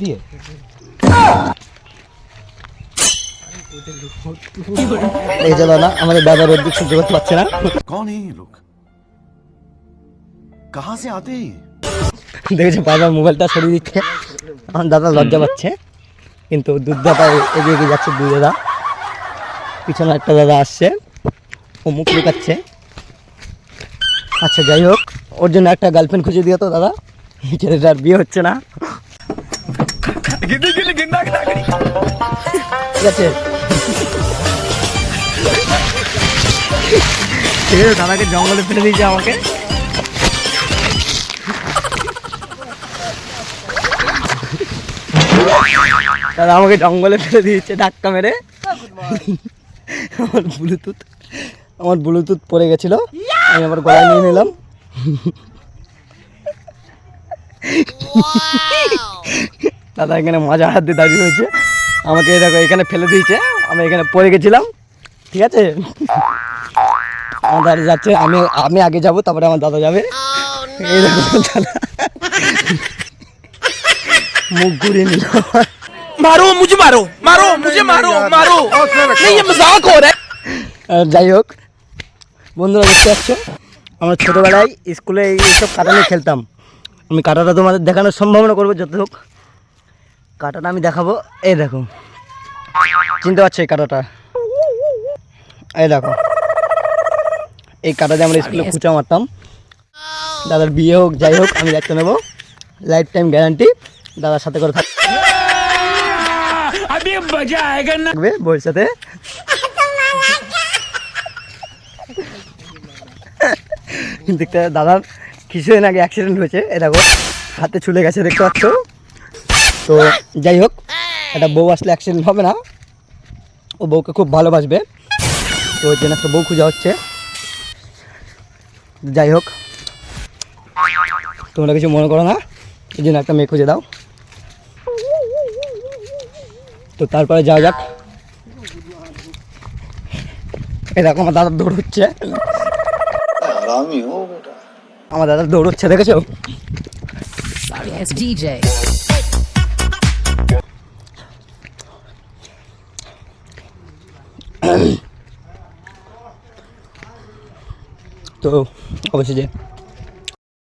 দিয়ে এই যে দাদা আমাদের দাদা রোদ সহ্য করতে পারছে না। कौन है ये लोग, कहाँ से आते हैं? দেখেছে বারবার মোবাইলটা সরিয়ে দিচ্ছে, আমার দাদা লজ্জা পাচ্ছে। কিন্তু দুধ দাদা এগিয়ে এগিয়ে যাচ্ছে, দুধ দাদা পিছনে একটা দাদা আসছে, ও মুখ লুকাচ্ছে। আচ্ছা যাই হোক, ওর জন্য একটা গার্লফ্রেন্ড খুঁজে দিও তো দাদা, ছেলেটার বিয়ে হচ্ছে না। ঠিক আছে ঠিক আছে, দাদাকে জঙ্গলে ফেলে দিয়েছে আমাকে। দাদা আমাকে জঙ্গলে ফেলে দিয়েছে ধাক্কা মেরে। আমার ব্লুটুথ পড়ে গেছিল, আমি আবার গলায় নিয়ে নিলাম। দাদা এখানে মজা হাত দিয়ে দাঁড়িয়ে হয়েছে, আমাকে দেখো এখানে ফেলে দিয়েছে, আমি এখানে পড়ে গেছিলাম। ঠিক আছে, আমার দাদা যাচ্ছে, আমি আগে যাব, তারপরে আমার দাদা যাবে। এই দেখো দাদা মুখ ঘুরিয়ে নিল। मारो मुझे, मारो मारो मुझे, मारो मारो, नहीं ये मजाक हो रहा है। যাই হোক বন্ধুরা, দেখতে পাচ্ছ আমরা ছোটোবেলায় স্কুলে এইসব কাটা নিয়ে খেলতাম। আমি কাটাটা তোমাদের দেখানোর সম্ভাবনা করবো যত হোক। কাটাটা আমি দেখাবো, এই দেখো, চিনতে পারছো এই কাটাটা? এই দেখো, এই কাটা দিয়ে আমরা স্কুলে খুঁচা মারতাম। দাদার বিয়ে হোক যাই হোক, আমি দায়িত্ব নেবো, লাইফ টাইম গ্যারান্টি। দাদার সাথে করে থাকবে বউয়ের সাথে। দেখতে দাদার কিছুদিন আগে অ্যাক্সিডেন্ট হয়েছে, এ দেখো হাতে ছুলে গেছে, দেখতে পাচ্ছ। তো যাই হোক, একটা বউ আসলে অ্যাক্সিডেন্ট হবে না, ও বউকে খুব ভালোবাসবে, তো ওই জন্য একটা বউ খোঁজা হচ্ছে। যাই হোক, তোমরা কিছু মনে করো না, এই জন্য একটা মেয়ে খুঁজে দাও। তো তারপরে যাওয়া যাক। এরকম আমার দাদার দৌড় হচ্ছে, আমার দাদার দৌড় হচ্ছে, দেখেছো? তো অবশ্যই